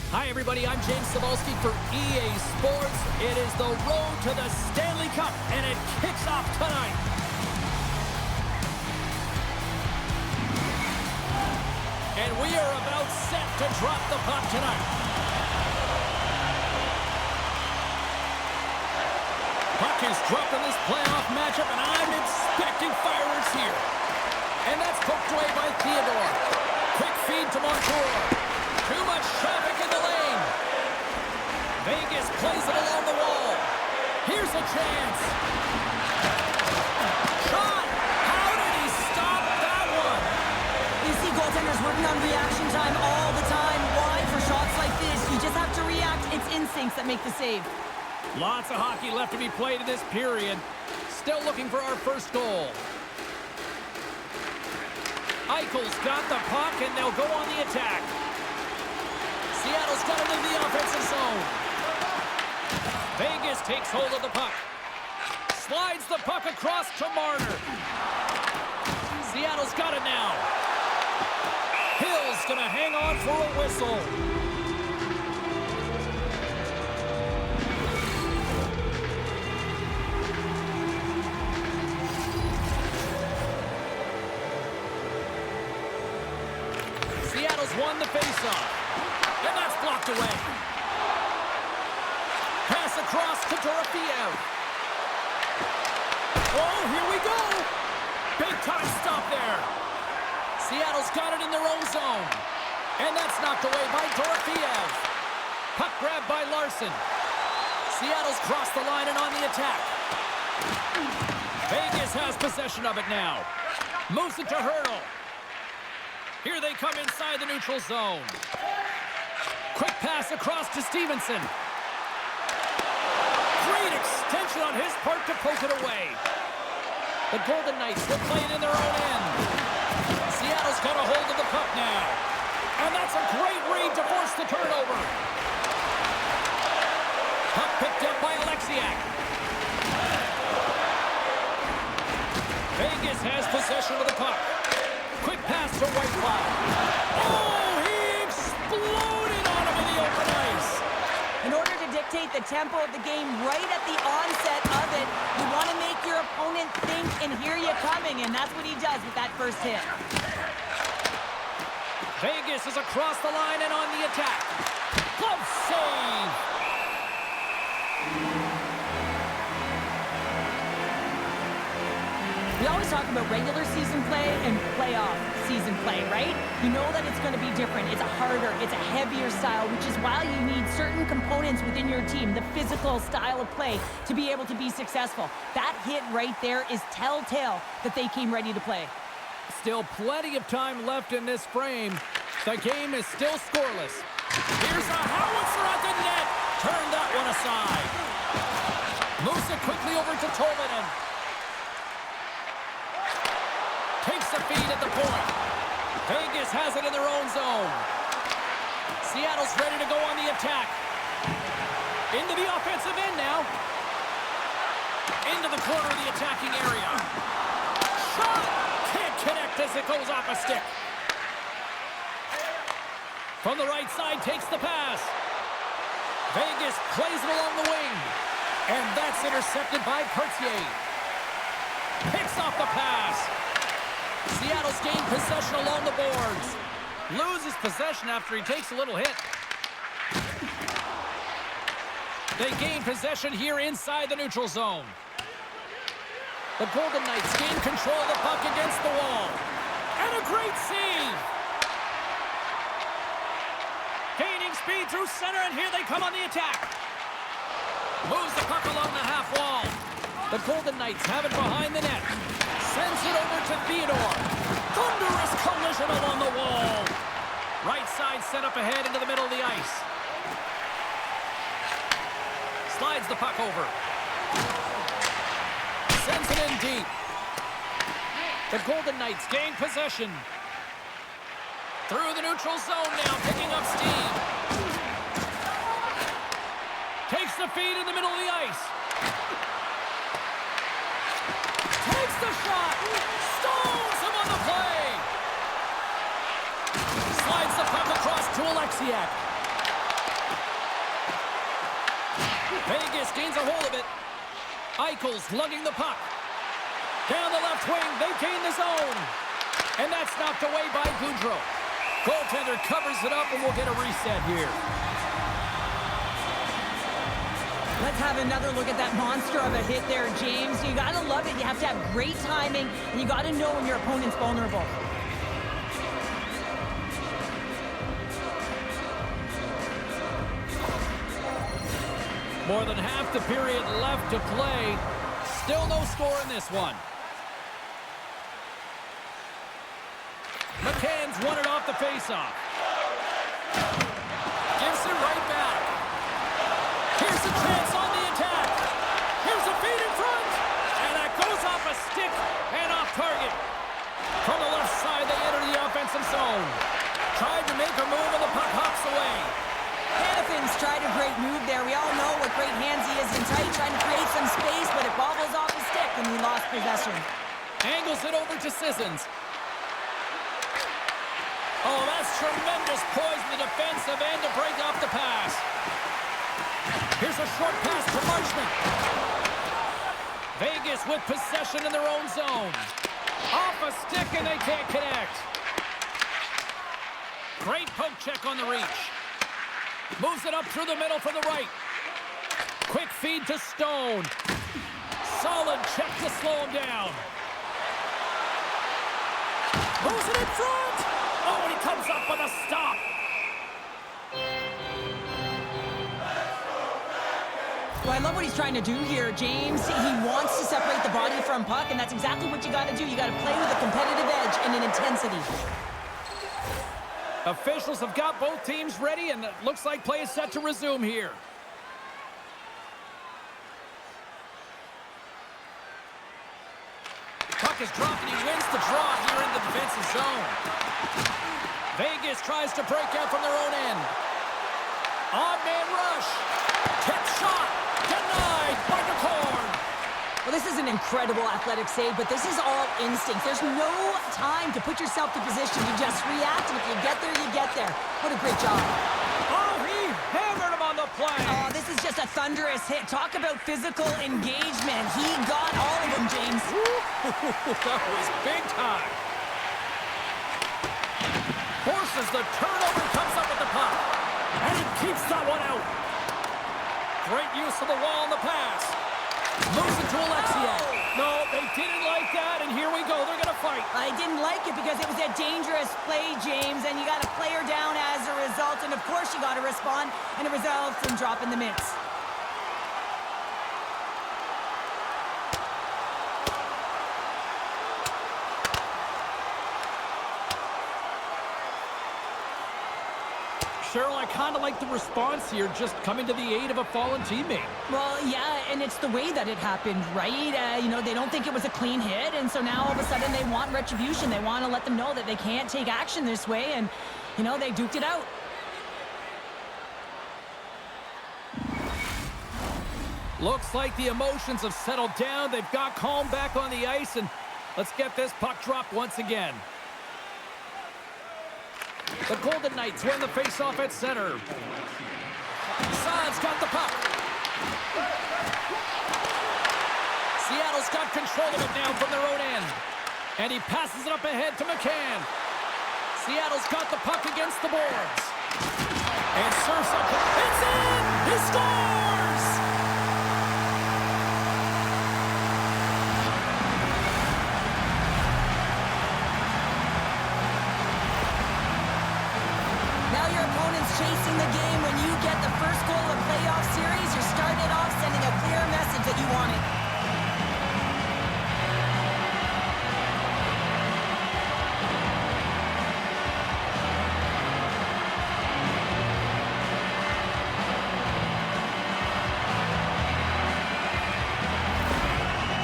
Hi, everybody. I'm James Cebulski for EA Sports. It is the road to the Stanley Cup, and it kicks off tonight. And we are about set to drop the puck tonight. Puck is dropped in this playoff matchup, and I'm expecting fireworks here. And that's poked away by Theodore. Quick feed to Montour. Too much traffic in the lane. Vegas plays it along the wall. Here's a chance. Shot! How did he stop that one? You see goaltenders working on reaction time all the time. Why? For shots like this, you just have to react. It's instincts that make the save. Lots of hockey left to be played in this period. Still looking for our first goal. Eichel's got the puck, and they'll go on the attack. Seattle's got it in the offensive zone. Vegas takes hold of the puck. Slides the puck across to Marner. Seattle's got it now. Hill's going to hang on for a whistle. Seattle's won the faceoff. And that's blocked away. Pass across to Dorofeev. Oh, here we go. Big time stop there. Seattle's got it in their own zone. And that's knocked away by Dorofeev. Puck grabbed by Larson. Seattle's crossed the line and on the attack. Vegas has possession of it now. Moves it to Hurdle. Here they come inside the neutral zone. Quick pass across to Stevenson. Great extension on his part to poke it away. The Golden Knights will play it in their own end. Seattle's got a hold of the puck now. And that's a great read to force the turnover. Puck picked up by Alexiak. Vegas has possession of the puck. Quick pass to Whitecloud. Oh, he exploded on him in the open ice. In order to dictate the tempo of the game right at the onset of it, you want to make your opponent think and hear you coming, and that's what he does with that first hit. Vegas is across the line and on the attack. Glove save. We always talk about regular season play and playoff season play, right? You know that it's going to be different. It's a harder, it's a heavier style, which is why you need certain components within your team, the physical style of play, to be able to be successful. That hit right there is telltale that they came ready to play. Still plenty of time left in this frame. The game is still scoreless. Here's a howitzer at the net. Turn that one aside. Moves it quickly over to Tolvanen. Takes the feed at the point. Vegas has it in their own zone. Seattle's ready to go on the attack. Into the offensive end now. Into the corner of the attacking area. Shot! Can't connect as it goes off a stick. From the right side, takes the pass. Vegas plays it along the wing. And that's intercepted by Cartier. Picks off the pass. Seattle's gained possession along the boards. Loses possession after he takes a little hit. They gain possession here inside the neutral zone. The Golden Knights gain control of the puck against the wall. And a great save. Gaining speed through center, and here they come on the attack. Moves the puck along the half wall. The Golden Knights have it behind the net. Sends it over to Theodore. Thunderous collision along the wall. Right side set up ahead into the middle of the ice. Slides the puck over. Sends it in deep. The Golden Knights gain possession. Through the neutral zone now, picking up steam. Takes the feed in the middle of the ice. Takes the shot. Stones him on the play. Slides the puck across to Alexiak. Vegas gains a hold of it. Eichel's lugging the puck. Down the left wing, they gain the zone. And that's knocked away by Goudreau. Goaltender covers it up, and we'll get a reset here. Let's have another look at that monster of a hit there, James. You got to love it. You have to have great timing, and you got to know when your opponent's vulnerable. More than half the period left to play. Still no score in this one. McCann's won it off the faceoff. Gives it right back. Here's a chance on the attack. Here's a feed in front. And that goes off a stick and off target. From the left side, they enter the offensive zone. Tried to make a move, and the puck hops away. Hannafin's tried a great move there. We all know what great hands he is in tight, trying to create some space, but it bobbles off his stick, and he lost possession. Angles it over to Sissons. Oh, that's tremendous poise in the defensive end to break off the pass. Here's a short pass to Marchment. Vegas with possession in their own zone. Off a stick, and they can't connect. Great poke check on the reach. Moves it up through the middle for the right. Quick feed to Stone. Solid check to slow him down. Moves it in front. Oh, and he comes up with a stop. Well, I love what he's trying to do here, James. He wants to separate the body from puck, and that's exactly what you got to do. You got to play with a competitive edge and an intensity. Officials have got both teams ready, and it looks like play is set to resume here. Puck is dropped, and he wins the draw here in the defensive zone. Vegas tries to break out from their own end. Odd man rush. Tip shot. Denied by McCorn. Well, this is an incredible athletic save, but this is all instinct. There's no time to put yourself to position. You just react, and if you get there, you get there. What a great job. Oh, he hammered him on the play. Oh, this is just a thunderous hit. Talk about physical engagement. He got all of them, James. That was big time. Forces the turnover, comes up with the puck. And he keeps that one out. Great use of the wall on the pass. Moves it to Alexia. No, they didn't like that, and here we go. They're going to fight. I didn't like it because it was a dangerous play, James, and you got to play her down as a result, and of course you got to respond, and it results in dropping the mitts. Cheryl, I kind of like the response here, just coming to the aid of a fallen teammate. Well, yeah, and it's the way that it happened, right? You know, they don't think it was a clean hit, and so now all of a sudden they want retribution. They want to let them know that they can't take action this way, and, you know, they duked it out. Looks like the emotions have settled down. They've got calm back on the ice, and let's get this puck dropped once again. The Golden Knights win the faceoff at center. Saad's got the puck. Seattle's got control of it now from their own end. And he passes it up ahead to McCann. Seattle's got the puck against the boards. And serves up. It's in! He scores! Chasing the game. When you get the first goal of a playoff series, you're starting it off sending a clear message that you want it.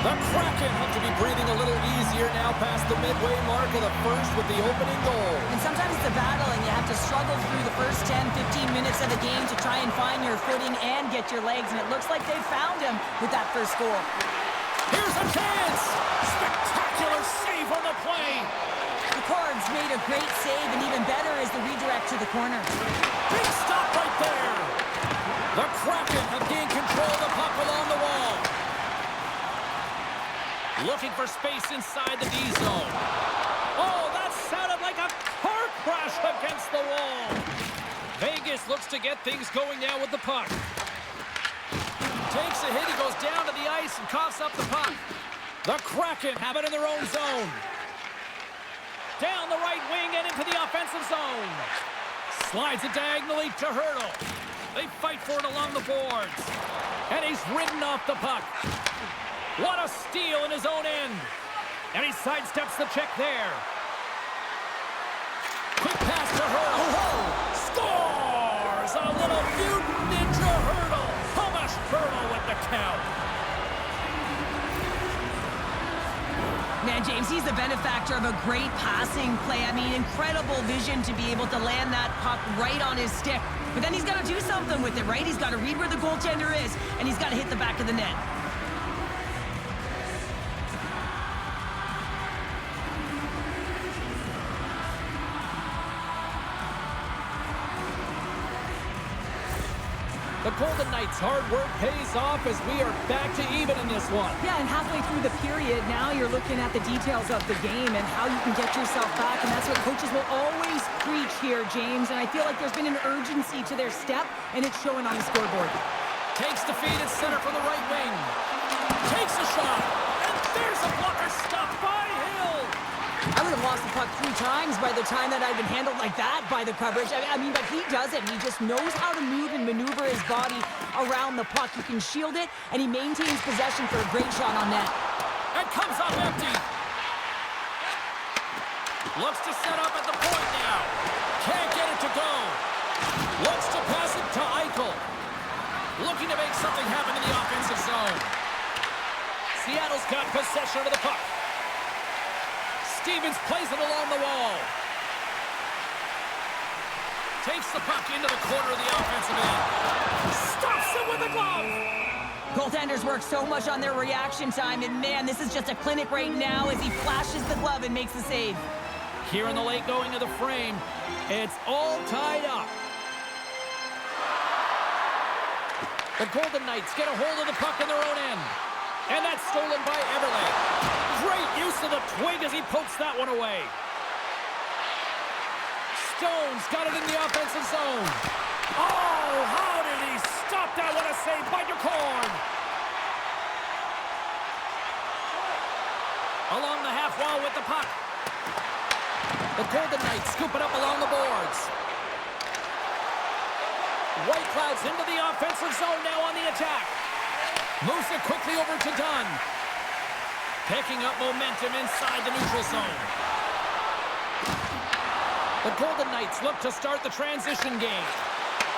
The Kraken have to be breathing a little easier now past the midway mark of the first with the opening goal. And sometimes it's a battle, and you have to struggle through the first 10, 15 minutes of the game to try and find your footing and get your legs, and it looks like they found him with that first goal. Here's a chance! Spectacular save on the play! The Cards made a great save, and even better is the redirect to the corner. Big stop right there! The Kraken have gained control Looking for space inside the D zone. Oh, that sounded like a car crash against the wall. Vegas looks to get things going now with the puck. Takes a hit, he goes down to the ice and coughs up the puck. The Kraken have it in their own zone. Down the right wing and into the offensive zone. Slides it diagonally to Hurdle. They fight for it along the boards. And he's ridden off the puck. What a steal in his own end. And he sidesteps the check there. Quick pass to Hurdle. Scores! A little mutant ninja Hurdle. Thomas Hurdle with the count. Man, James, he's the benefactor of a great passing play. I mean, incredible vision to be able to land that puck right on his stick. But then he's got to do something with it, right? He's got to read where the goaltender is, and he's got to hit the back of the net. The Golden Knights' hard work pays off as we are back to even in this one. Yeah, and halfway through the period, now you're looking at the details of the game and how you can get yourself back, and that's what coaches will always preach here, James. And I feel like there's been an urgency to their step, and it's showing on the scoreboard. Takes the feed at center from the right wing. Takes a shot, and there's a blocker stopped by Hill. I would have lost the puck 3 times by the time that I'd been handled like that by the coverage. I mean, but he doesn't. He just knows how to move and maneuver his body around the puck. He can shield it, and he maintains possession for a great shot on net. And comes up empty. Looks to set up at the point now. Can't get it to go. Looks to pass it to Eichel. Looking to make something happen in the offensive zone. Seattle's got possession of the puck. Stevens plays it along the wall. Takes the puck into the corner of the offensive end. Stops it with a glove. Goaltenders work so much on their reaction time, and man, this is just a clinic right now as he flashes the glove and makes the save. Here in the late going of the frame, it's all tied up. The Golden Knights get a hold of the puck in their own end. And that's stolen by Everly. Great use of the twig as he pokes that one away. Stone's got it in the offensive zone. Oh, how did he stop that? What a save by DeCorn. Along the half wall with the puck. The Golden Knights scoop it up along the boards. White Cloud's into the offensive zone now on the attack. Moves it quickly over to Dunn. Picking up momentum inside the neutral zone. The Golden Knights look to start the transition game.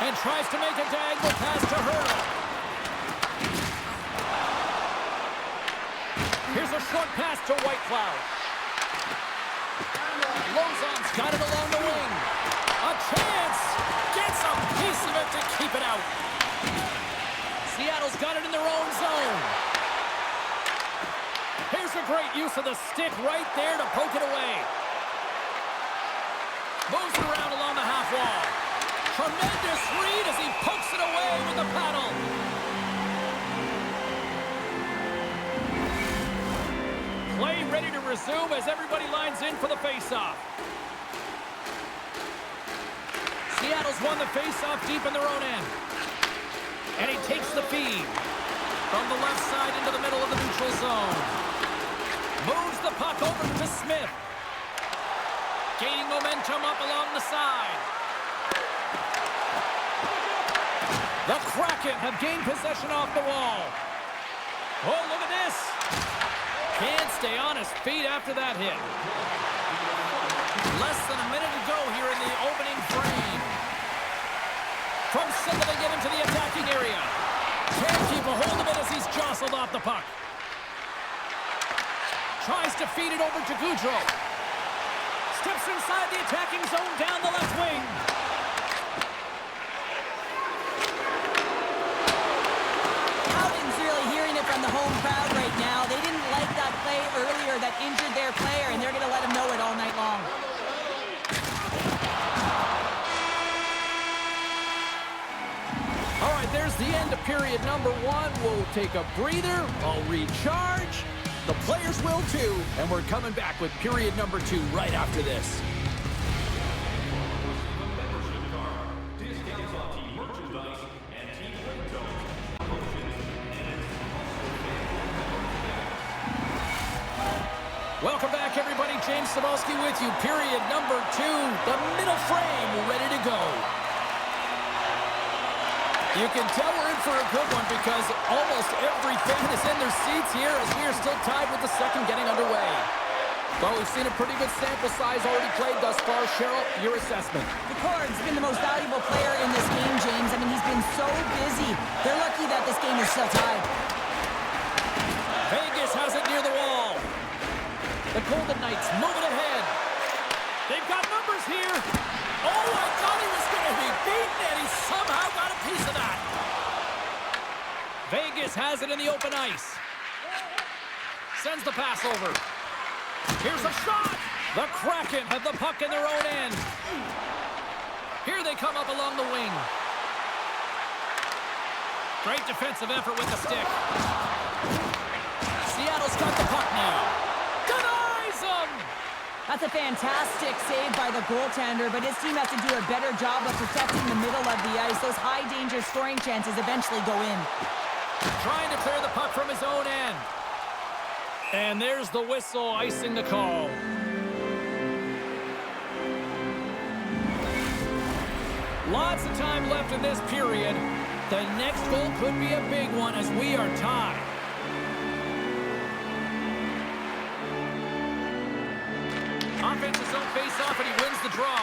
And tries to make a diagonal pass to Hurdle. Here's a short pass to White Cloud. Lozon's got it along the wing. A chance! Gets a piece of it to keep it out. Seattle's got it in their own zone. Here's a great use of the stick right there to poke it away. Moves it around along the half wall. Tremendous read as he pokes it away with the paddle. Play ready to resume as everybody lines in for the faceoff. Seattle's won the faceoff deep in their own end. And he takes the feed from the left side into the middle of the neutral zone. Moves the puck over to Smith. Gaining momentum up along the side. The Kraken have gained possession off the wall. Oh, look at this. Can't stay on his feet after that hit. Less than a minute to go here in the opening frame. From center they get into the attacking area. Can't keep a hold of it as he's jostled off the puck. Tries to feed it over to Goudreau. Steps inside the attacking zone down the left wing. Howden's really hearing it from the home crowd right now. They didn't like that play earlier that injured their player, and they're going to let him know it all night long. All right, there's the end of period number 1. We'll take a breather. I'll recharge. The players will too, and we're coming back with period number 2 right after this. Welcome back, everybody. James Cebulski with you. Period number 2. The middle frame ready to go. You can tell we're in for a good one because almost every fan is in their seats here as we are still tied with the second getting underway. Well, we've seen a pretty good sample size already played thus far. Cheryl, your assessment. McCord's been the most valuable player in this game, James. I mean, he's been so busy. They're lucky that this game is still tied. Vegas has it near the wall. The Golden Knights moving ahead. They've got numbers here. Oh, I thought he was going to be beaten, and he somehow got a piece of that. Vegas has it in the open ice. Sends the pass over. Here's a shot. The Kraken have the puck in their own end. Here they come up along the wing. Great defensive effort with the stick. Seattle's got the puck now. Denies them! That's a fantastic save by the goaltender, but his team has to do a better job of protecting the middle of the ice. Those high-danger scoring chances eventually go in. Trying to clear the puck from his own end. And there's the whistle icing the call. Lots of time left in this period. The next goal could be a big one as we are tied. Offensive zone face-off, and he wins the draw.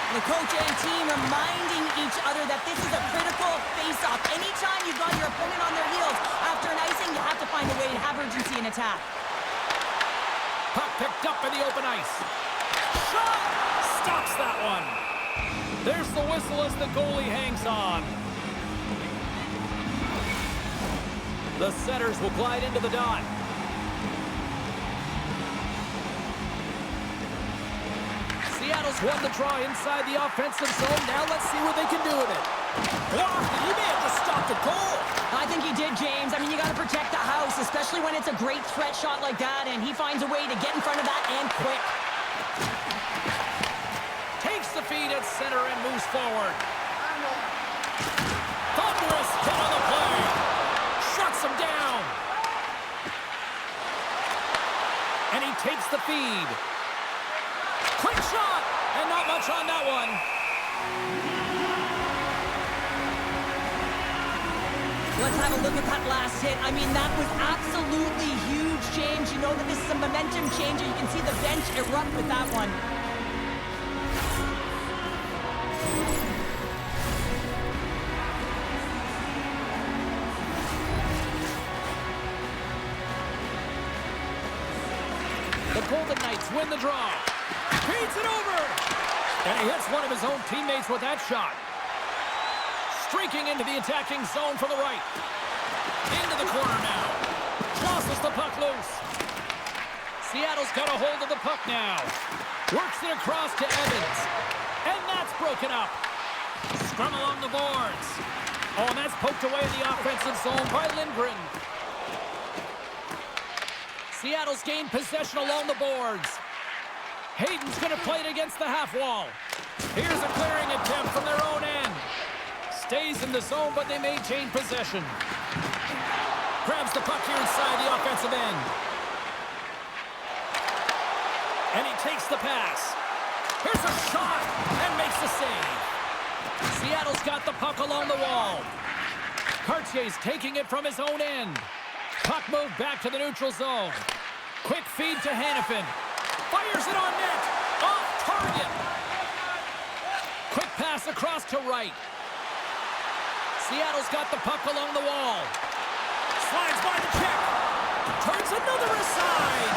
The coach and team reminding each other that this is a critical face-off. Anytime you've got your opponent on their heels after an icing, you have to find a way to have urgency in attack. Puck picked up in the open ice. Shot! Stops that one. There's the whistle as the goalie hangs on. The setters will glide into the dot. Seattle's won the draw inside the offensive zone. Now let's see what they can do with it. Blocked, and he may have just stopped a goal. I think he did, James. I mean, you got to protect the house, especially when it's a great threat shot like that, and he finds a way to get in front of that and quick. Takes the feed at center and moves forward. Thunderous hit on the play. Shuts him down. And he takes the feed. Quick shot, and not much on that one. Let's have a look at that last hit. I mean, that was absolutely huge, James. You know that this is a momentum changer. You can see the bench erupt with that one. The Golden Knights win the draw. Feeds it over. And he hits one of his own teammates with that shot. Streaking into the attacking zone from the right. Into the corner now. Tosses the puck loose. Seattle's got a hold of the puck now. Works it across to Evans. And that's broken up. Scrum along the boards. Oh, and that's poked away in the offensive zone by Lindgren. Seattle's gained possession along the boards. Hayden's going to play it against the half wall. Here's a clearing attempt from their own end. Stays in the zone, but they maintain possession. Grabs the puck here inside the offensive end. And he takes the pass. Here's a shot and makes the save. Seattle's got the puck along the wall. Cartier's taking it from his own end. Puck moved back to the neutral zone. Quick feed to Hannafin. Fires it on net. Off target. Quick pass across to right. Seattle's got the puck along the wall. Slides by the check. Turns another aside.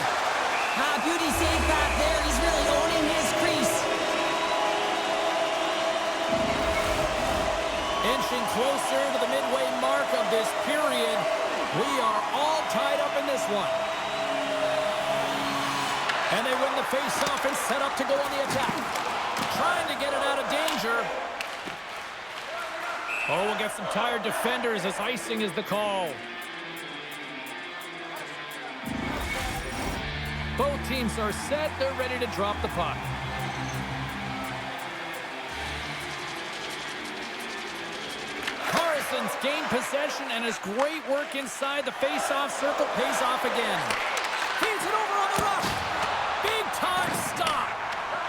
Beauty save back there. He's really owning his crease. Inching closer to the midway mark of this period. We are all tied up in this one. And they win the face-off and set up to go on the attack. Trying to get it out of danger. Oh, we'll get some tired defenders as icing is the call. Both teams are set. They're ready to drop the puck. Carson's gained possession, and his great work inside the face-off circle pays off again. Feeds it over on the rush. Big-time stop.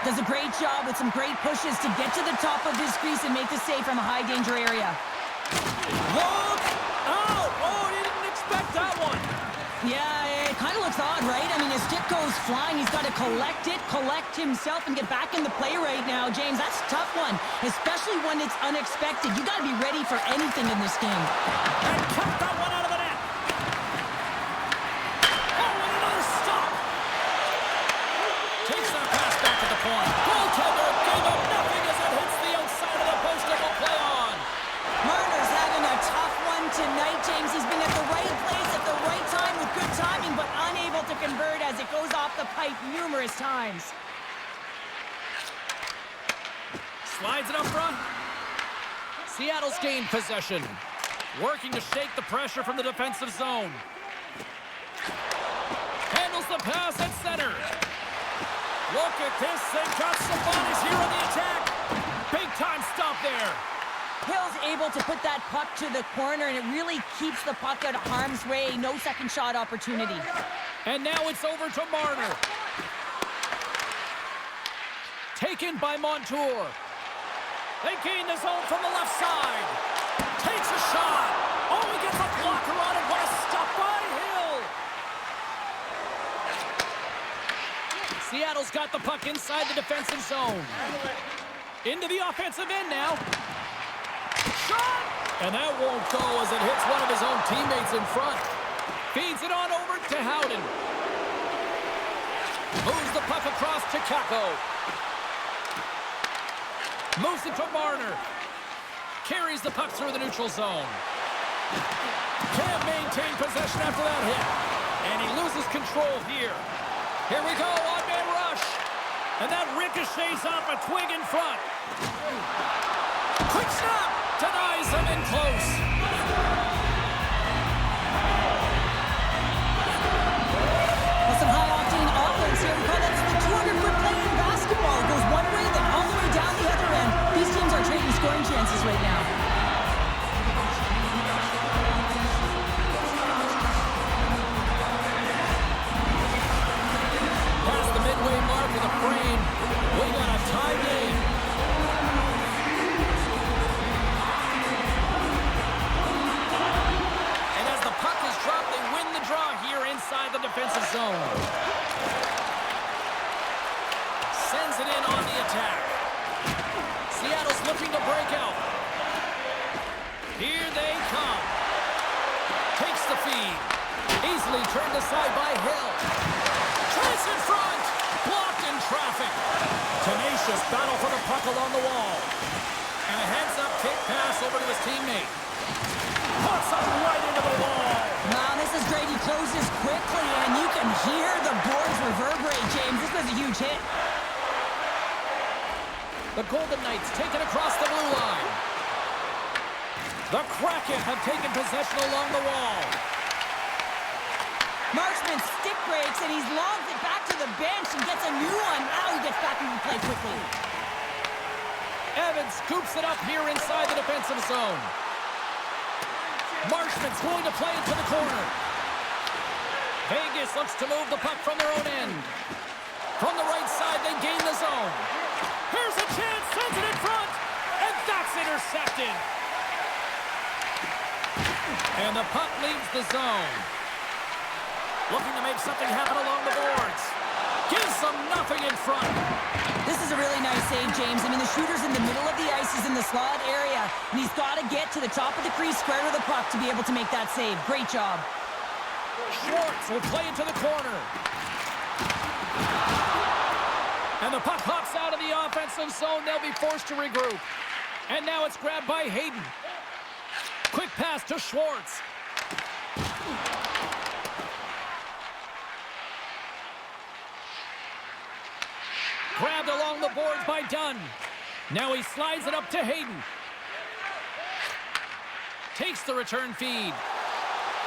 Does a great job with some great pushes to get to the top of his crease and make the save from a high-danger area. Look out! Oh, he didn't expect that one. Yeah, it kind of looks odd, right? I mean, his stick goes flying. He's got to collect it, collect himself, and get back in the play right now. James, that's a tough one, especially when it's unexpected. You got to be ready for anything in this game. And kept that one out of the net. Oh, and another stop. Takes that pass back to the point. Goaltender gave up nothing as it hits the outside of the post and will play on. Marner's having a tough one tonight, James. He's been at the right place at the right time with good timing, but unable to convert as it goes off the pipe numerous times. Slides it up front. Seattle's gained possession. Working to shake the pressure from the defensive zone. Handles the pass at center. Look at this. They've got some bodies here on the attack. Big time stop there. Hill's able to put that puck to the corner, and it really keeps the puck out of harm's way. No second shot opportunity. And now it's over to Marner. Taken by Montour. They gain the zone from the left side. Takes a shot. Oh, he gets a blocker on it. What a stop by Hill. Seattle's got the puck inside the defensive zone. Into the offensive end now. Shot! And that won't go as it hits one of his own teammates in front. Feeds it on over to Howden. Moves the puck across to Kako. Moves it to Marner. Carries the puck through the neutral zone. Can't maintain possession after that hit. And he loses control here. Here we go, one-man rush. And that ricochets off a twig in front. Quick snap. Denies him in close. Well, some high-octane offense here. We call that the 200-foot play in basketball. It goes one way, then all the way down the other end. These teams are trading scoring chances right now. Past the midway mark of the frame. We got a tie game. And as the puck is dropped, they win the draw here inside the defensive zone. Sends it in on the attack. Seattle's looking to break out. Here they come. Takes the feed. Easily turned aside by Hill. Tries in front. Blocked in traffic. Tenacious battle for the puck along the wall. And a heads-up kick pass over to his teammate. Puts it right into the wall. Wow, this is great. He closes quickly, and you can hear the boards reverberate, James. This was a huge hit. The Golden Knights take it across the blue line. The Kraken have taken possession along the wall. Marchman stick breaks, and he's lobbed it back to the bench and gets a new one. Now he gets back into the play quickly. Evans scoops it up here inside the defensive zone. Marchman's going to play it to the corner. Vegas looks to move the puck from their own end. From the right side, they gain the zone. Here's a chance, sends it in front, and that's intercepted. And the puck leaves the zone. Looking to make something happen along the boards. Gives them nothing in front. This is a really nice save, James. I mean, the shooter's in the middle of the ice. He's in the slot area, and he's got to get to the top of the crease, square to the puck to be able to make that save. Great job. Schwartz will play it to the corner. And the puck hops out of the offensive zone. They'll be forced to regroup. And now it's grabbed by Hayden. Quick pass to Schwartz. Grabbed along the boards by Dunn. Now he slides it up to Hayden. Takes the return feed.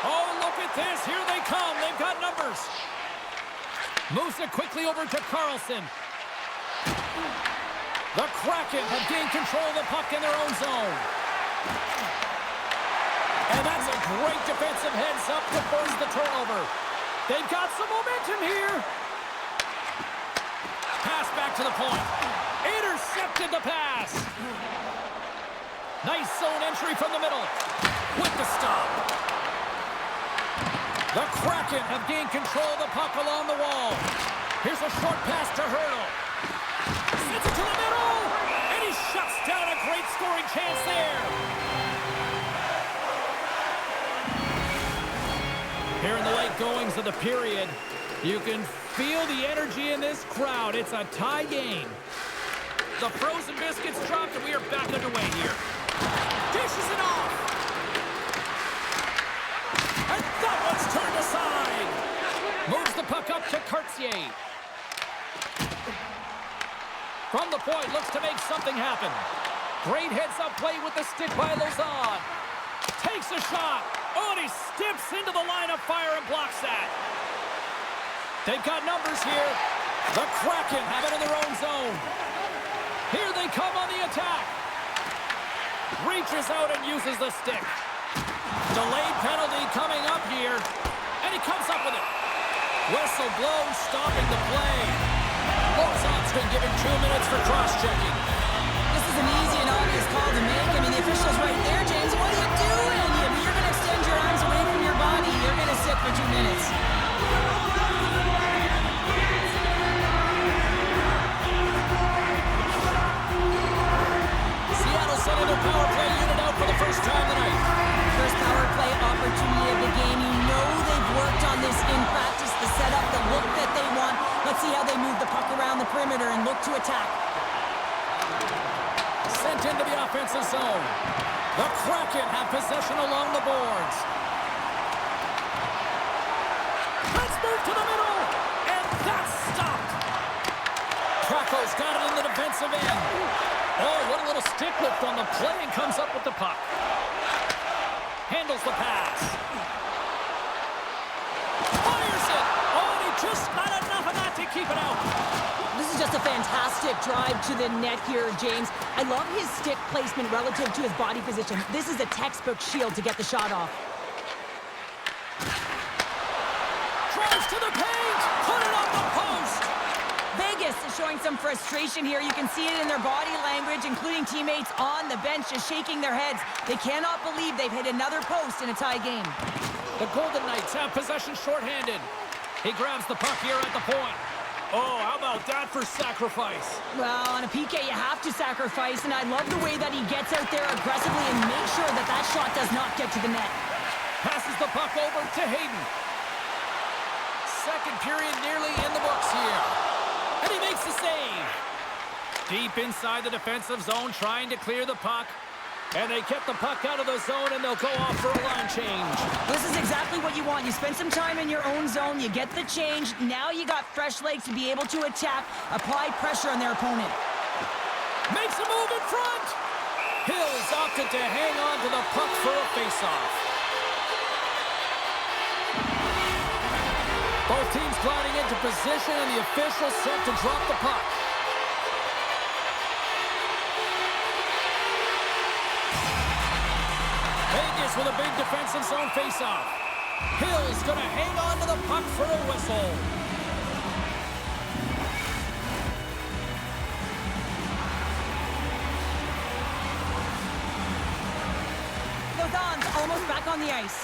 Oh, look at this. Here they come. They've got numbers. Moves it quickly over to Carlson. The Kraken have gained control of the puck in their own zone. And that's a great defensive heads-up to force the turnover. They've got some momentum here. Pass back to the point. Intercepted the pass. Nice zone entry from the middle. With the stop. The Kraken have gained control of the puck along the wall. Here's a short pass to Hurdle. Sends it to the middle. And he shuts down a great scoring chance there. Here in the late goings of the period, you can feel the energy in this crowd. It's a tie game. The frozen biscuits dropped, and we are back underway here. Dishes it off. And that one's turned aside. Moves the puck up to Cartier. From the point, looks to make something happen. Great heads-up play with the stick by Lozon. Takes a shot. Oh, and he steps into the line of fire and blocks that. They've got numbers here. The Kraken have it in their own zone. Here they come on the attack. Reaches out and uses the stick. Delayed penalty coming up here. And he comes up with it. Whistle blown, stopping the play. Lozon's been given 2 minutes for cross-checking. This is an easy and obvious call to make. I mean, the official's right there, James. What are you doing? You're going to extend your arms away from your body. You're going to sit for 2 minutes. Seattle sending their power play unit out for the first time tonight. First power play opportunity of the game. You know they've worked on this in practice, the setup, the look that they want. Let's see how they move the puck around the perimeter and look to attack. Sent into the offensive zone. The Kraken have possession along the boards. Let's move to the middle. And that's stopped. Krako's got it in the defensive end. Oh, what a little stick lift on the play and comes up with the puck. Handles the pass. Fires it. Oh, and he just got enough of that to keep it out. This is just a fantastic drive to the net here, James. I love his stick placement relative to his body position. This is a textbook shield to get the shot off. Drives to the paint. Put it on the post. Vegas is showing some frustration here. You can see it in their body language, including teammates on the bench just shaking their heads. They cannot believe they've hit another post in a tie game. The Golden Knights have possession shorthanded. He grabs the puck here at the point. Oh, how about that for sacrifice? Well, on a PK, you have to sacrifice, and I love the way that he gets out there aggressively and makes sure that that shot does not get to the net. Passes the puck over to Hayden. Second period nearly in the books here. And he makes the save. Deep inside the defensive zone, trying to clear the puck. And they kept the puck out of the zone, and they'll go off for a line change. This is exactly what you want. You spend some time in your own zone, you get the change. Now you got fresh legs to be able to attack, apply pressure on their opponent. Makes a move in front. Hills opted to hang on to the puck for a faceoff. Both teams gliding into position, and the official set to drop the puck. Vegas with a big defensive zone faceoff. Hill's going to hang on to the puck for a whistle. Lozon's almost back on the ice.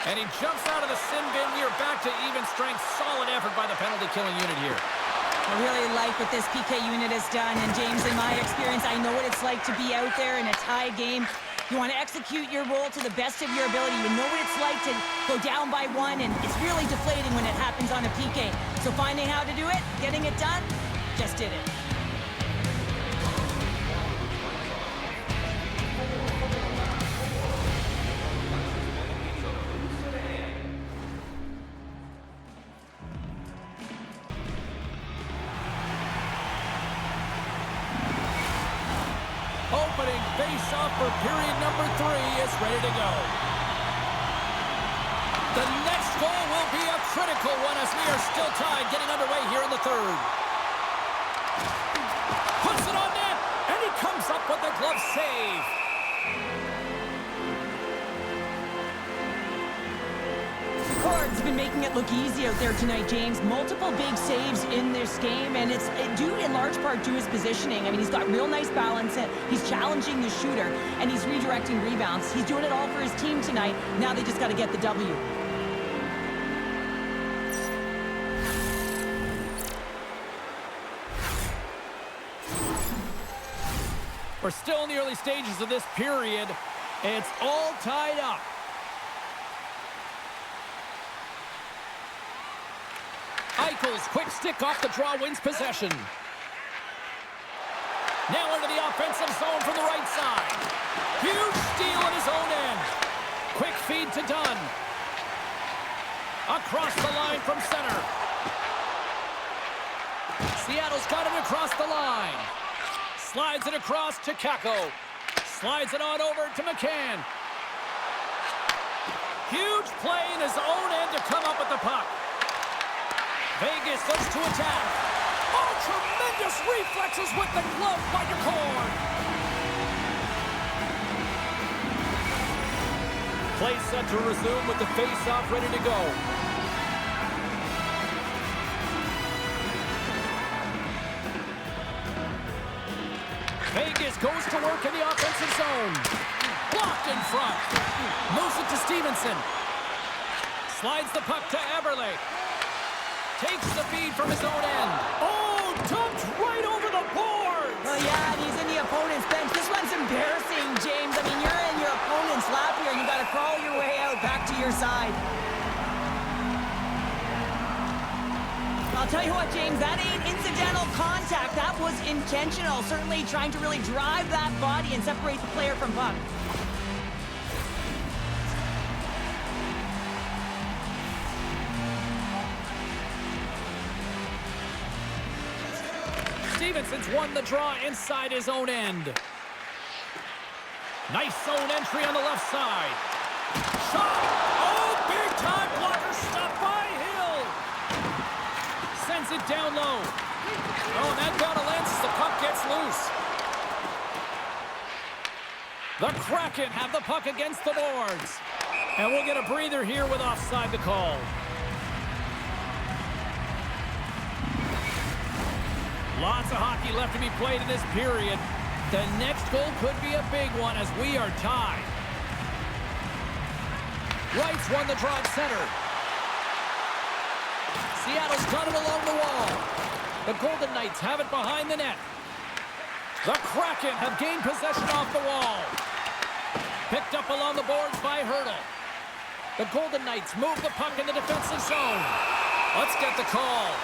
And he jumps out of the sin bin. We are back to even strength. Solid effort by the penalty-killing unit here. I really like what this PK unit has done. And James, in my experience, I know what it's like to be out there in a tie game. You want to execute your role to the best of your ability. You know what it's like to go down by one, and it's really deflating when it happens on a PK. So finding how to do it, getting it done, just did it. Opening face-off for period number 3 is ready to go. The next goal will be a critical one as we are still tied, getting underway here in the third. Puts it on net, and he comes up with the glove save. The Cards been making it look easy out there tonight, James. Multiple big saves in this game, and it's due in large part to his positioning. I mean, he's got real nice balance, and he's challenging the shooter, and he's redirecting rebounds. He's doing it all for his team tonight. Now they just got to get the W. We're still in the early stages of this period. It's all tied up. Eichel's quick stick off the draw wins possession. Now into the offensive zone from the right side. Huge steal at his own end. Quick feed to Dunn. Across the line from center. Seattle's got it across the line. Slides it across to Kako. Slides it on over to McCann. Huge play in his own end to come up with the puck. Vegas looks to attack. Oh, tremendous reflexes with the glove by DeCord. Play set to resume with the face-off ready to go. Vegas goes to work in the offensive zone. Blocked in front. Moves it to Stevenson. Slides the puck to Eberle. Takes the feed from his own end. Oh, dumped right over the board. Well, yeah, and he's in the opponent's bench. This one's embarrassing, James. I mean, you're in your opponent's lap here. You got to crawl your way out back to your side. I'll tell you what, James, that ain't incidental contact. That was intentional. Certainly trying to really drive that body and separate the player from puck. Stevenson's won the draw inside his own end. Nice zone entry on the left side. Shot! Oh, big time blocker stopped by Hill. Sends it down low. Oh, and that got a lens as the puck gets loose. The Kraken have the puck against the boards. And we'll get a breather here with offside the call. Lots of hockey left to be played in this period. The next goal could be a big one as we are tied. Wright's won the draw at center. Seattle's got it along the wall. The Golden Knights have it behind the net. The Kraken have gained possession off the wall. Picked up along the boards by Hurdle. The Golden Knights move the puck in the defensive zone. Let's get the call.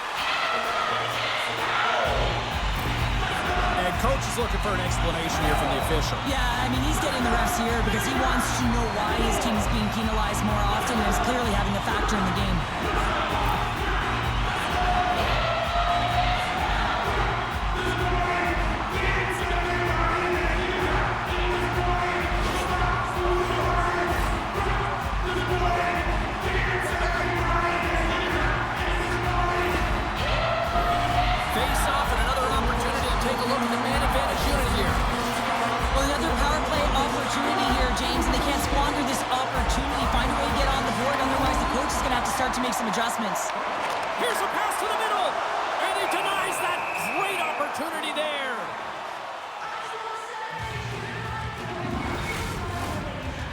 And coach is looking for an explanation here from the official. Yeah, I mean, he's getting the refs here because he wants to know why his team is being penalized more often and is clearly having a factor in the game. To make some adjustments. Here's a pass to the middle, and he denies that great opportunity there.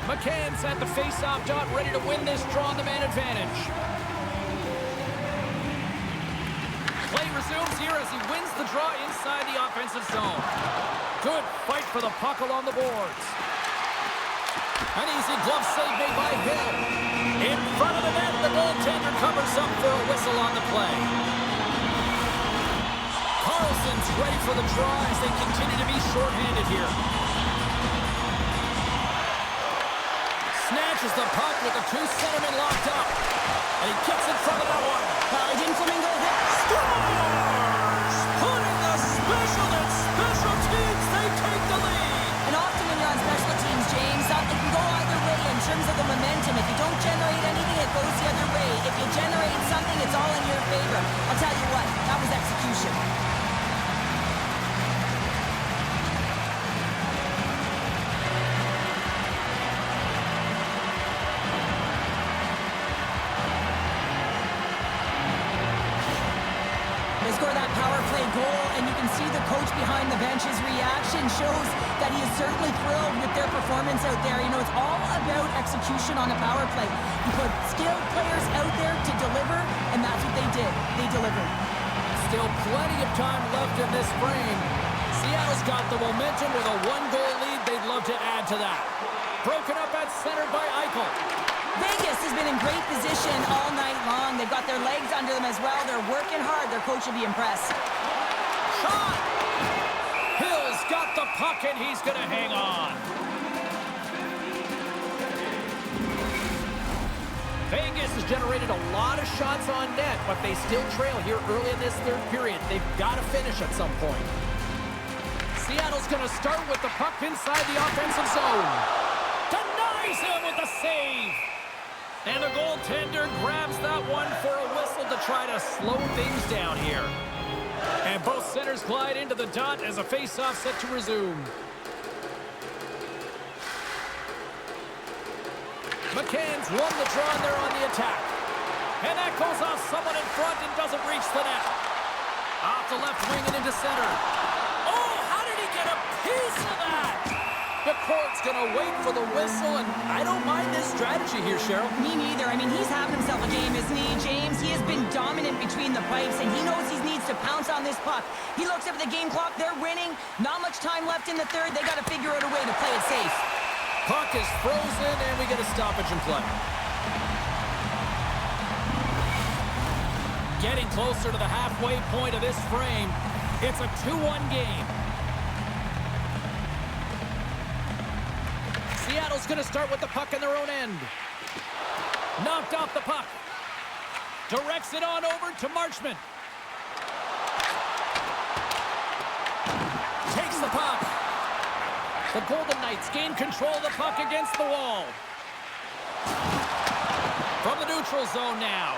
McCann's at the face-off dot, ready to win this draw on the man advantage. Play resumes here as he wins the draw inside the offensive zone. Good fight for the puck along the boards. An easy glove save made by Hill. In front of the net, the goaltender covers up for a whistle on the play. Carlson's ready for the draw as they continue to be shorthanded here. Snatches the puck with the two centermen locked up. And he gets in front of that one. Didn't Flamingo hit? Scores! Putting the special and special teams, they take the lead. And often when you're on special teams, James, it can go either way in terms of the momentum. If you don't generate anything, it goes If you generate something, it's all in your favor. I'll tell you what, that was execution. They score that power play goal, and you can see the coach behind the bench's reaction shows that he is certainly thrilled with their performance out there. You know, it's all about execution on a power play. You put skilled players out there to deliver, and that's what they did. They delivered. Still plenty of time left in this frame. Seattle's got the momentum with a one-goal lead. They'd love to add to that. Broken up at center by Eichel. Vegas has been in great position all night long. They've got their legs under them as well. They're working hard. Their coach will be impressed. Shot! Hill's got the puck, and he's going to hang on. Vegas has generated a lot of shots on net, but they still trail here early in this third period. They've got to finish at some point. Seattle's going to start with the puck inside the offensive zone. Denies him with the save. And the goaltender grabs that one for a whistle to try to slow things down here. And both centers glide into the dot as a face-off set to resume. McCann's won the draw and they're on the attack. And that goes off someone in front and doesn't reach the net. Off the left wing and into center. Oh, how did he get a piece of that? The court's going to wait for the whistle, and I don't mind this strategy here, Cheryl. Me neither. I mean, he's having himself a game, isn't he, James? He has been dominant between the pipes, and he knows he needs to pounce on this puck. He looks up at the game clock. They're winning. Not much time left in the third. They got to figure out a way to play it safe. Puck is frozen, and we get a stoppage in play. Getting closer to the halfway point of this frame. It's a 2-1 game. Seattle's going to start with the puck in their own end. Knocked off the puck. Directs it on over to Marchment. Takes the puck. The Golden Knights gain control of the puck against the wall. From the neutral zone now.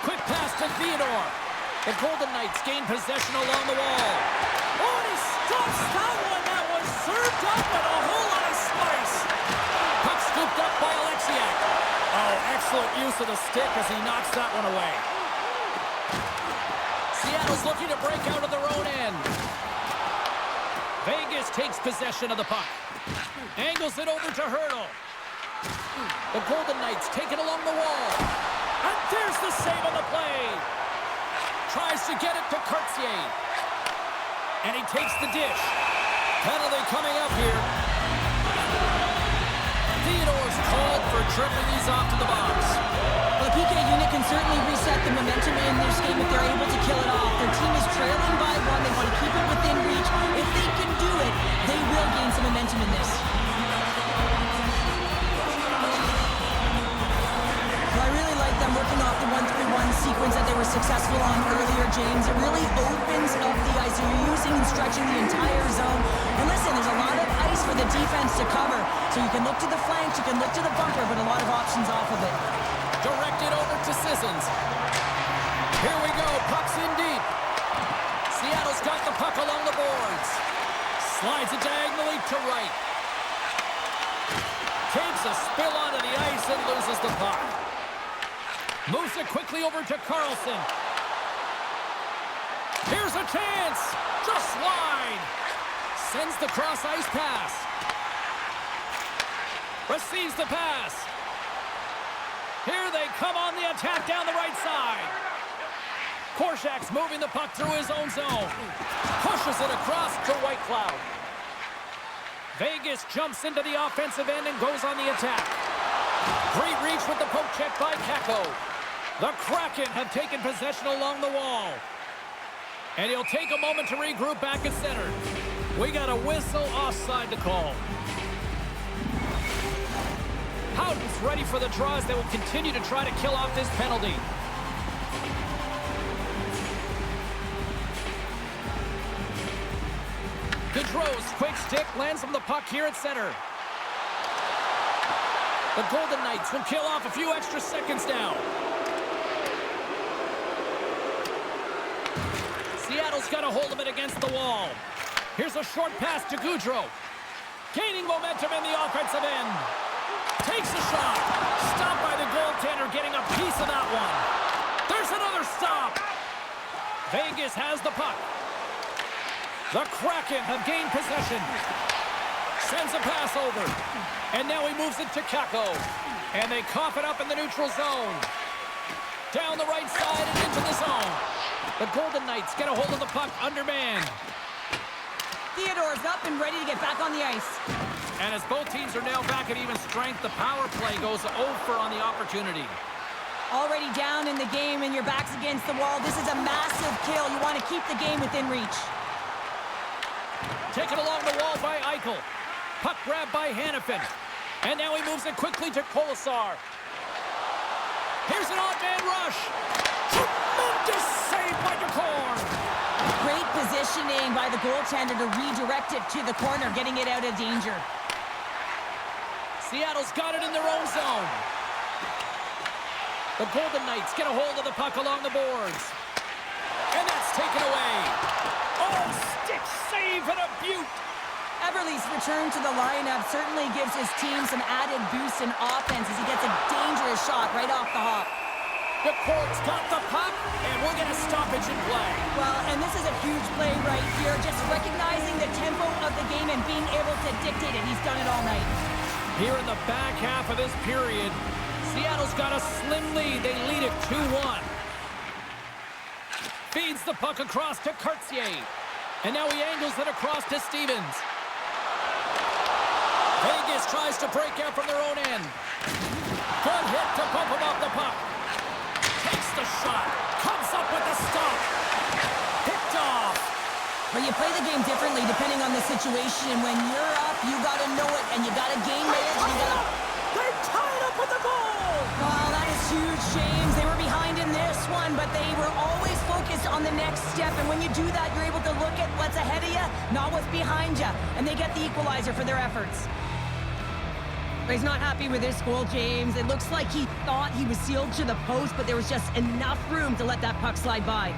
Quick pass to Theodore. The Golden Knights gain possession along the wall. Oh, and he stops that one. That was served up with a whole lot of spice. Puck scooped up by Alexiak. Oh, excellent use of the stick as he knocks that one away. Seattle's looking to break out of their own end. Vegas takes possession of the puck. Angles it over to Hurdle. The Golden Knights take it along the wall. And there's the save on the play. Tries to get it to Cartier. And he takes the dish. Penalty coming up here. Theodore's called for dribbling these off to the box. Well, the PK unit can certainly reset the momentum in this game if they're able to kill it off. Their team is trailing by one. They want to keep it within reach. If they can do it, they will gain some momentum in this. Well, I really like them working off the 1-3-1 sequence that they were successful on earlier, James. It really opens up the ice. So you're using and stretching the entire zone. And listen, there's a lot of ice for the defense to cover. So you can look to the flanks, you can look to the bunker, but a lot of options off of it. Directed over to Sissons. Here we go, puck's in deep. Seattle's got the puck along the boards. Slides it diagonally to right. Takes a spill onto the ice and loses the puck. Moves it quickly over to Carlson. Here's a chance. Just wide. Sends the cross ice pass. Receives the pass. Here they come on the attack down the right side. Korshak's moving the puck through his own zone. Pushes it across to Whitecloud. Vegas jumps into the offensive end and goes on the attack. Great reach with the poke check by Kakko. The Kraken have taken possession along the wall. And he'll take a moment to regroup back at center. We got a whistle offside to call. Houghton's ready for the draws. They will continue to try to kill off this penalty. Gaudreau's quick stick lands from the puck here at center. The Golden Knights will kill off a few extra seconds now. Seattle's got a hold of it against the wall. Here's a short pass to Gaudreau. Gaining momentum in the offensive end. Takes a shot. Stopped by the goaltender, getting a piece of that one. There's another stop. Vegas has the puck. The Kraken have gained possession. Sends a pass over. And now he moves it to Kako. And they cough it up in the neutral zone. Down the right side and into the zone. The Golden Knights get a hold of the puck undermanned. Theodore's up and ready to get back on the ice. And as both teams are now back at even strength, the power play goes over on the opportunity. Already down in the game and your back's against the wall. This is a massive kill. You want to keep the game within reach. Taken along the wall by Eichel. Puck grabbed by Hannafin. And now he moves it quickly to Kolesar. Here's an odd man rush. Tremendous save by Decorn. Great positioning by the goaltender to redirect it to the corner, getting it out of danger. Seattle's got it in their own zone. The Golden Knights get a hold of the puck along the boards. And that's taken away. Oh, stick save and a beaut. Everly's return to the lineup certainly gives his team some added boost in offense as he gets a dangerous shot right off the hop. The Corks got the puck, and we'll get a stoppage in play. Well, and this is a huge play right here, just recognizing the tempo of the game and being able to dictate it. He's done it all night. Here in the back half of this period, Seattle's got a slim lead. They lead it 2-1. Feeds the puck across to Cartier. And now he angles it across to Stevens. Vegas tries to break out from their own end. Good hit to bump him off the puck. Takes the shot. Comes up with the stop. Picked off. Well, you play the game differently depending on the situation. When you're up, you got to know it, and you got to game manage. They tied up with the goal. Well, that is huge, James. They were behind in this one, but they were always focused on the next step. And when you do that, you're able to look at what's ahead of you, not what's behind you. And they get the equalizer for their efforts. But he's not happy with this goal, James. It looks like he thought he was sealed to the post, but there was just enough room to let that puck slide by.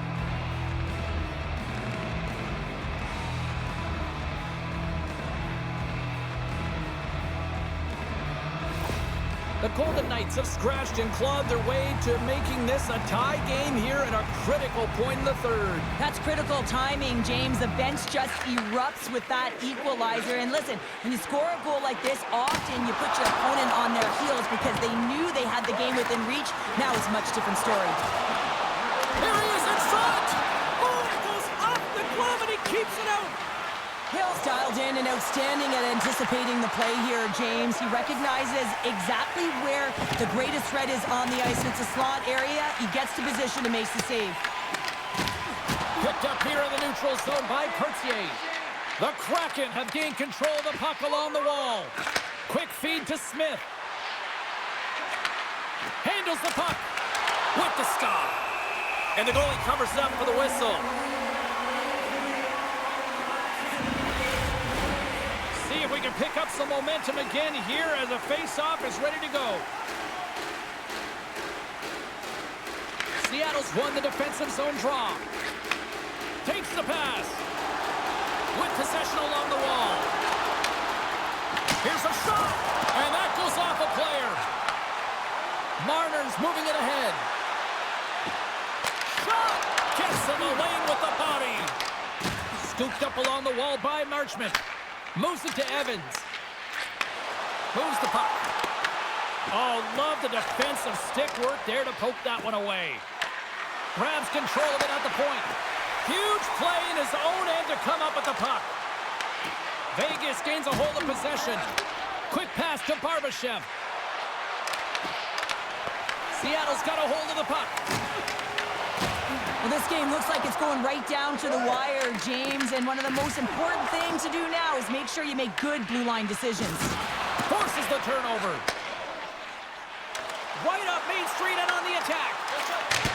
The Golden Knights have scratched and clawed their way to making this a tie game here at a critical point in the third. That's critical timing, James. The bench just erupts with that equalizer. And listen, when you score a goal like this, often you put your opponent on their heels because they knew they had the game within reach. Now it's a much different story. Here he is in front! Oh, it goes off the glove and he keeps it out! Hill's dialed in and outstanding at anticipating the play here, James. He recognizes exactly where the greatest threat is on the ice. It's a slot area. He gets to position and makes the save. Picked up here in the neutral zone by Cartier. The Kraken have gained control of the puck along the wall. Quick feed to Smith. Handles the puck with the stop. And the goalie covers up for the whistle. See if we can pick up some momentum again here as the face-off is ready to go. Seattle's won the defensive zone draw. Takes the pass. With possession along the wall. Here's a shot. And that goes off a player. Marner's moving it ahead. Shot. Gets in the lane with the body. Scooped up along the wall by Marchment. Moves it to Evans. Moves the puck. Oh, love the defensive stick work there to poke that one away. Grabs control of it at the point. Huge play in his own end to come up with the puck. Vegas gains a hold of possession. Quick pass to Barbashev. Seattle's got a hold of the puck. Well, this game looks like it's going right down to the wire, James, and one of the most important things to do now is make sure you make good blue line decisions. Forces the turnover. Right up Main Street and on the attack.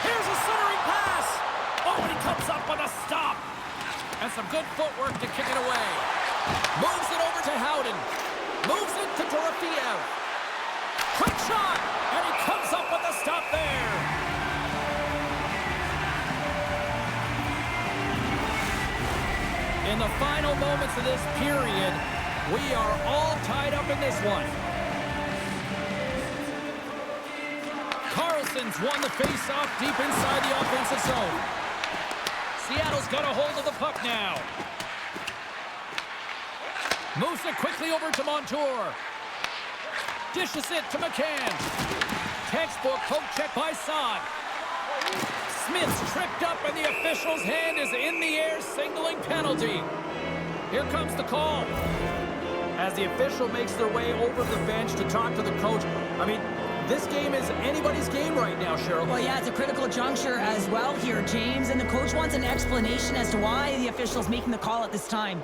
Here's a centering pass. Oh, and he comes up with a stop. And some good footwork to kick it away. Moves it over to Howden. Moves it to Dorofiev. shot! And he comes up with the stop there. In the final moments of this period, we are all tied up in this one. Carlson's won the face-off deep inside the offensive zone. Seattle's got a hold of the puck now. Moves it quickly over to Montour. Dishes it to McCann. Textbook poke check by Saad. Smith's tripped up and the official's hand is in the air signaling penalty. Here comes the call. As the official makes their way over the bench to talk to the coach. I mean, this game is anybody's game right now, Cheryl. Well, yeah, it's a critical juncture as well here, James. And the coach wants an explanation as to why the official's making the call at this time.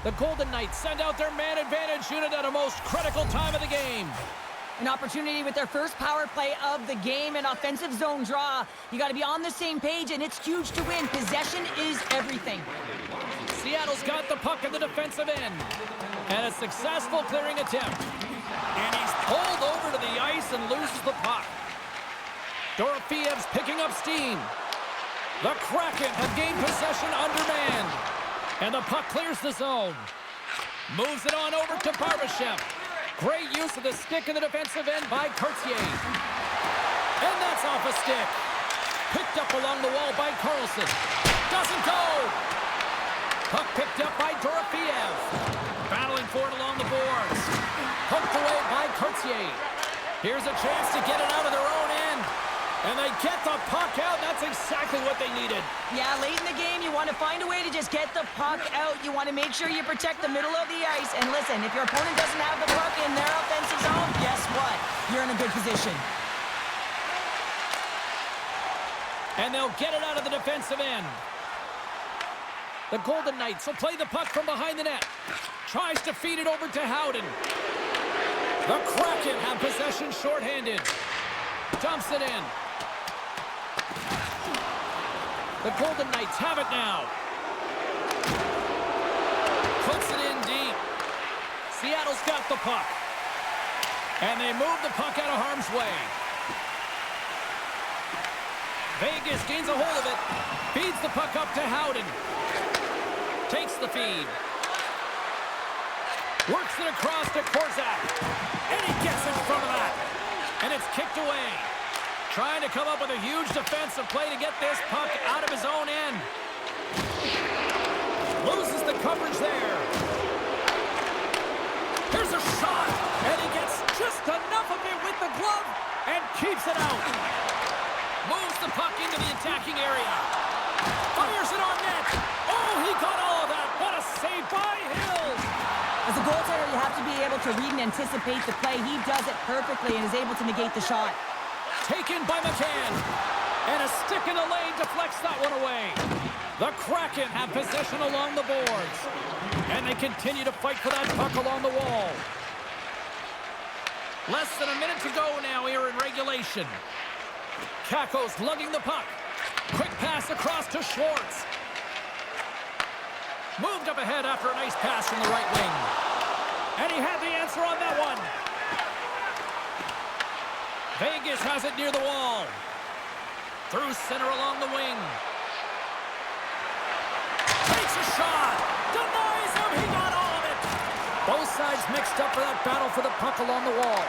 The Golden Knights send out their man advantage unit at a most critical time of the game. An opportunity with their first power play of the game, an offensive zone draw. You got to be on the same page, and it's huge to win. Possession is everything. Seattle's got the puck in the defensive end. And a successful clearing attempt. And he's pulled over to the ice and loses the puck. Dorofiev's picking up steam. The Kraken have gained possession undermanned. And the puck clears the zone. Moves it on over to Barbashev. Great use of the stick in the defensive end by Courtier. And that's off a stick. Picked up along the wall by Carlson. Doesn't go. Puck picked up by Dorofiev. Battling for it along the boards. Poked away by Courtier. Here's a chance to get it out of their own end. And they get the puck out. That's exactly what they needed. Yeah, late in the game, you want to find a way to just get the puck out. You want to make sure you protect the middle of the ice. And listen, if your opponent doesn't have the puck in their offensive zone, guess what? You're in a good position. And they'll get it out of the defensive end. The Golden Knights will play the puck from behind the net. Tries to feed it over to Howden. The Kraken have possession shorthanded. Dumps it in. The Golden Knights have it now. Puts it in deep. Seattle's got the puck. And they move the puck out of harm's way. Vegas gains a hold of it. Feeds the puck up to Howden. Takes the feed. Works it across to Korzak. And he gets in front of that. And it's kicked away. Trying to come up with a huge defensive play to get this puck out of his own end. Loses the coverage there. Here's a shot. And he gets just enough of it with the glove and keeps it out. Moves the puck into the attacking area. Fires it on net. Oh, he got all of that. What a save by Hill. As a goaltender, you have to be able to read and anticipate the play. He does it perfectly and is able to negate the shot. Taken by McCann. And a stick in the lane deflects that one away. The Kraken have possession along the boards. And they continue to fight for that puck along the wall. Less than a minute to go now here in regulation. Kakko's lugging the puck. Quick pass across to Schwartz. Moved up ahead after a nice pass from the right wing. And he had the answer on that one. Vegas has it near the wall. Through center along the wing. Takes a shot. Denies him. He got all of it. Both sides mixed up for that battle for the puck along the wall.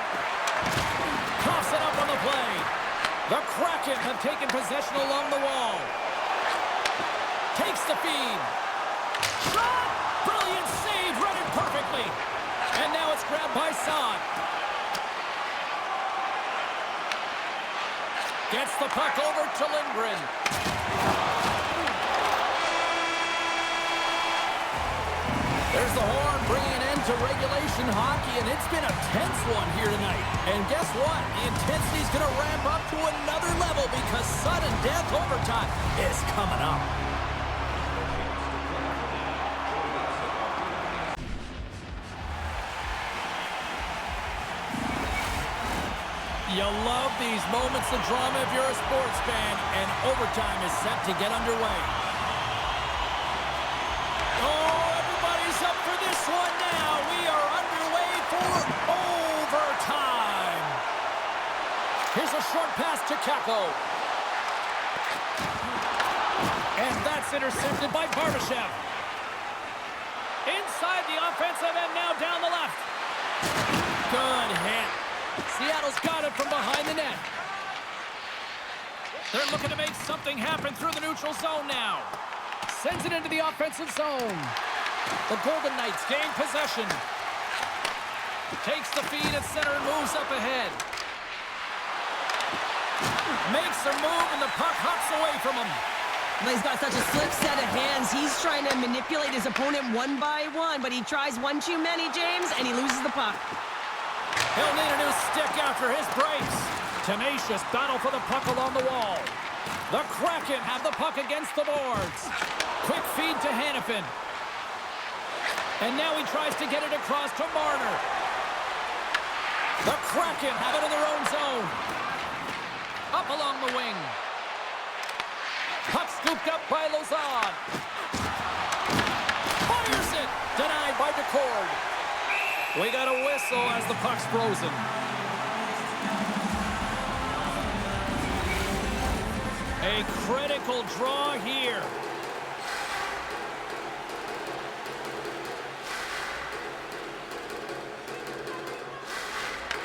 Coughs it up on the play. The Kraken have taken possession along the wall. Takes the feed. Shot! Brilliant save. Read it perfectly. And now it's grabbed by Saad. Gets the puck over to Lindgren. There's the horn bringing an end to regulation hockey, and it's been a tense one here tonight. And guess what? The intensity's going to ramp up to another level because sudden death overtime is coming up. You love these moments of drama if you're a sports fan, and overtime is set to get underway. Oh, everybody's up for this one now. We are underway for overtime. Here's a short pass to Kako. And that's intercepted by Barbashev. Inside the offensive end now down the left. Good hit. Seattle's got it from behind the net. They're looking to make something happen through the neutral zone now. Sends it into the offensive zone. The Golden Knights gain possession. Takes the feed at center and moves up ahead. Makes a move and the puck hops away from him. Well, he's got such a slick set of hands. He's trying to manipulate his opponent one by one, but he tries one too many, James, and he loses the puck. He'll need a new stick after his breaks. Tenacious battle for the puck along the wall. The Kraken have the puck against the boards. Quick feed to Hannafin. And now he tries to get it across to Marner. The Kraken have it in their own zone. Up along the wing. Puck scooped up by Lozad. Fires it. Denied by DeCord. We got a whistle as the puck's frozen. A critical draw here.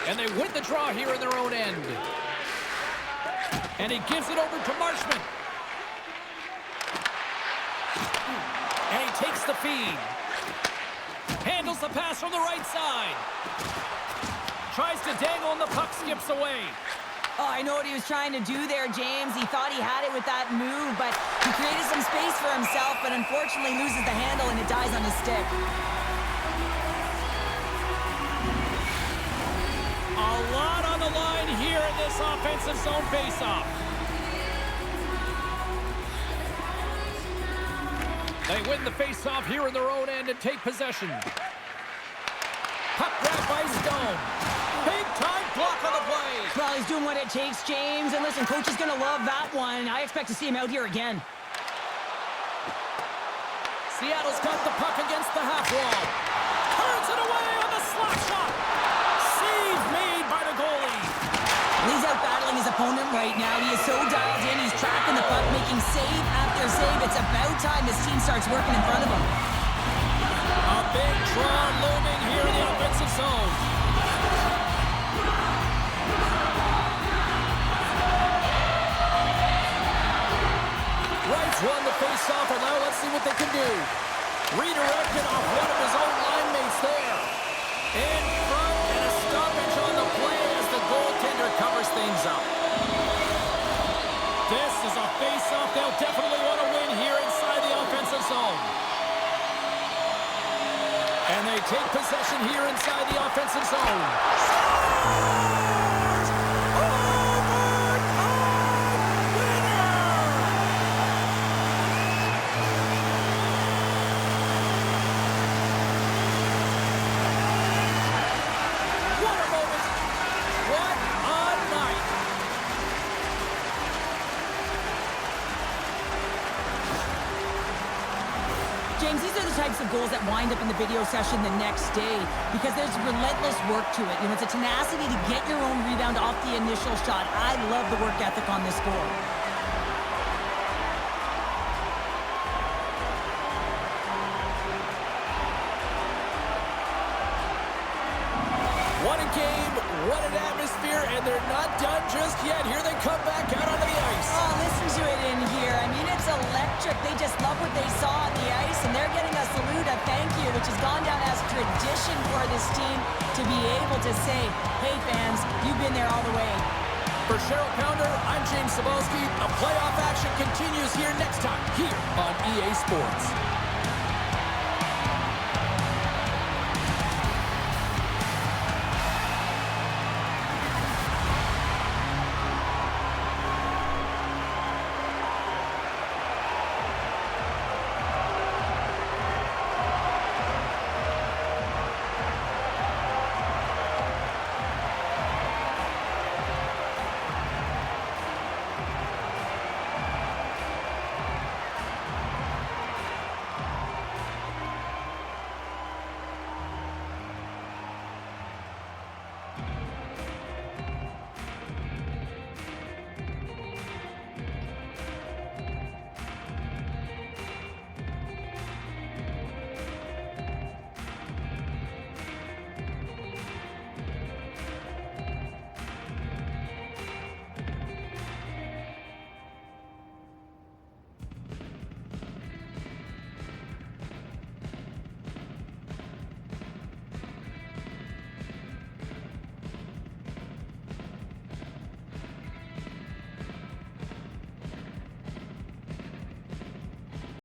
And they win the draw here in their own end. And he gives it over to Marchment. And he takes the feed. Handles the pass from the right side. Tries to dangle and the puck skips away. Oh, I know what he was trying to do there, James. He thought he had it with that move, but he created some space for himself, but unfortunately loses the handle and it dies on his stick. A lot on the line here in this offensive zone faceoff. They win the faceoff here in their own end and take possession. Puck grab by Stone. Big time block on the play. Well, he's doing what it takes, James. And listen, coach is going to love that one. I expect to see him out here again. Seattle's got the puck against the half wall. Turns it away on the slap shot. Save made by the goalie. He's out battling his opponent right now. He is so dialed in. He's tracking the puck, making save after save. It's about time his team starts working in front of him. A big draw looming here in the offensive zone. Wright's won the face-off, and now let's see what they can do. Redirected off one of his own line mates there. In front, and a stoppage on the play as the goaltender covers things up. This is a face-off they'll definitely want to win here inside the offensive zone. And they take possession here inside the offensive zone. James, these are the types of goals that wind up in the video session the next day because there's relentless work to it. You know, it's a tenacity to get your own rebound off the initial shot. I love the work ethic on this goal. What a game, what an atmosphere, and they're not done just yet. Here they come back out onto the ice. Oh, listen to it in here. I mean, it's electric. They just love what they saw on the ice, and they're getting a salute, a thank you, which has gone down as tradition for this team to be able to say, hey, fans, you've been there all the way. For Cheryl Pounder, I'm James Cebulski. The playoff action continues here next time, here on EA Sports.